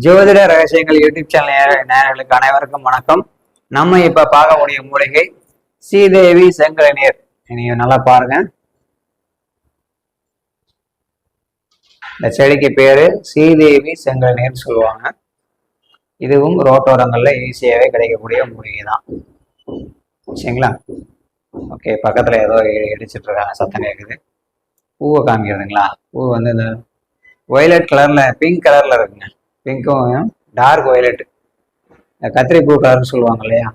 ஜோதிட ரகசியங்கள் YouTube channel நேயர்களுக்கு அனைவருக்கும் வணக்கம். நம்ம இப்ப பார்க்கக்கூடிய மூலிகை ஸ்ரீதேவி செங்கலநீர். நீங்க நல்லா பாருங்க. இந்த செடிக்கு பேரு ஸ்ரீதேவி செங்கலநீர் சொல்லுவாங்க. இதுவும் ரோட்டோரங்கள்ல ஈஸியாவே கிடைக்கக்கூடிய மூலிகை தான். சரிங்களா? ஓகே, பக்கத்துல ஏதோ இடிச்சிட்டு இருக்காங்க, சத்தம் கேட்குது. பூவை காமிக்கிறதுங்களா? பூ வந்து இந்த வயலட் கலர்ல, பிங்க் கலர்ல இருக்குங்க. பிங்க்கும் டார்க் வயலட், கத்திரி பூ கலர்னு சொல்லுவாங்க இல்லையா,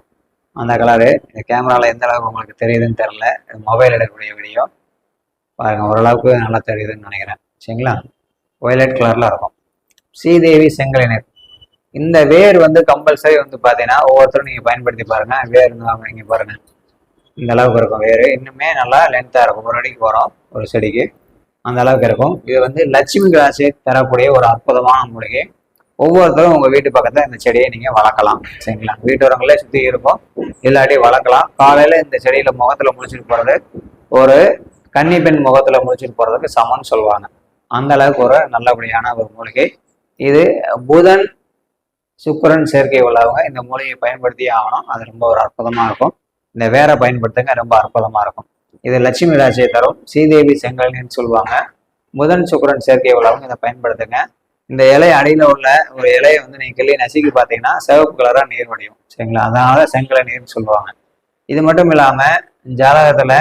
அந்த கலரு. இந்த கேமரால எந்த அளவுக்கு உங்களுக்கு தெரியுதுன்னு தெரில, மொபைல் எடுக்கக்கூடிய வீடியோ பாருங்க, ஓரளவுக்கு நல்லா தெரியுதுன்னு நினைக்கிறேன். சரிங்களா? வயலட் கலர்ல இருக்கும். ஸ்ரீதேவி செங்கலநீர். இந்த வேர் வந்து கம்பல்சரி வந்து பார்த்தீங்கன்னா ஒவ்வொருத்தரும் நீங்கள் பயன்படுத்தி பாருங்க. வேர் இங்கே பாருங்க, இந்த அளவுக்கு இருக்கும் வேர். இன்னுமே நல்லா லென்த்தாக இருக்கும். ஒரு அடிக்கு வரும் ஒரு செடிக்கு, அந்த அளவுக்கு இருக்கும். இது வந்து லட்சுமி ராசி தரக்கூடிய ஒரு அற்புதமான மூலிகை. ஒவ்வொருத்தரும் உங்க வீட்டு பக்கத்துல இந்த செடியை நீங்க வளர்க்கலாம். சரிங்களா? வீட்டுறவங்களே சுத்தி இருக்கும், இல்லாட்டி வளர்க்கலாம். காலையில இந்த செடியில முகத்துல முடிச்சுட்டு போறது ஒரு கன்னி பெண் முகத்துல முடிச்சுட்டு போறதுக்கு சமம்னு சொல்லுவாங்க. அந்த அளவுக்கு ஒரு நல்லபடியான ஒரு மூலிகை இது. புதன் சுக்கிரன் சேர்க்கை உள்ளவங்க இந்த மூலிகையை பயன்படுத்தியே ஆகணும். அது ரொம்ப ஒரு அற்புதமா இருக்கும். இந்த வேற பயன்படுத்துங்க, ரொம்ப அற்புதமா இருக்கும். இது லட்சுமி ராசியை தரும். ஸ்ரீதேவி செங்கல்னு சொல்லுவாங்க. புதன் சுக்கிரன் சேர்க்கை உள்ளவங்க இதை பயன்படுத்துங்க. இந்த இலை அடியில உள்ள ஒரு இலையை வந்து நீங்க கிள்ளி நசுக்கி பார்த்தீங்கன்னா சிவப்பு கலரா நீர் வடியும். சரிங்களா? அதனால செங்கல நீர்னு சொல்லுவாங்க. இது மட்டும் இல்லாம ஜாதகத்துல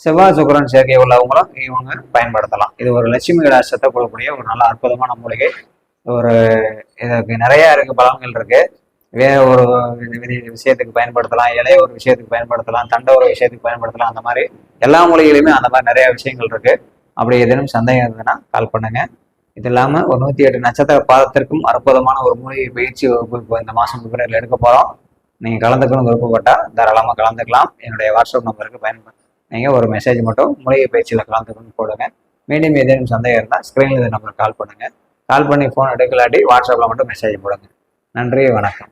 செவ்வாய் சுக்கிரன் சேர்க்கை உள்ளவங்களும் இவங்க பயன்படுத்தலாம். இது ஒரு லட்சுமி கடாட்சத்தை கொடுக்கக்கூடிய ஒரு நல்ல அற்புதமான மூலிகை. ஒரு இதுக்கு நிறைய இருக்கு, பலன்கள் இருக்கு. வேற ஒரு விஷயத்துக்கு பயன்படுத்தலாம், இலைய ஒரு விஷயத்துக்கு பயன்படுத்தலாம், தண்டை ஒரு விஷயத்துக்கு பயன்படுத்தலாம். அந்த மாதிரி எல்லா மூலிகையிலுமே அந்த மாதிரி நிறைய விஷயங்கள் இருக்கு. அப்படி எதுவும் சந்தேகம் இருந்ததுன்னா கால் பண்ணுங்க. இது இல்லாம ஒரு 108 நட்சத்திர பாதத்திற்கும் அற்புதமான ஒரு மூலிகை பயிற்சி வகுப்பு இந்த மாசம் பிப்ரவரியில் எடுக்க போறோம். நீங்க கலந்துக்கணும் விருப்பப்பட்டா தாராளமா கலந்துக்கலாம். என்னுடைய வாட்ஸ்அப் நம்பருக்கு நீங்க ஒரு மெசேஜ் மட்டும் மூலிகை பயிற்சியில கலந்துக்கணும்னு போடுங்க. மீண்டும் ஏதேனும் சந்தேகம் இருந்தால் ஸ்கிரீன்ல இந்த நம்பருக்கு கால் பண்ணுங்க. கால் பண்ணி போன் எடுக்கலாட்டி வாட்ஸ்அப்ல மட்டும் மெசேஜ் போடுங்க. நன்றி, வணக்கம்.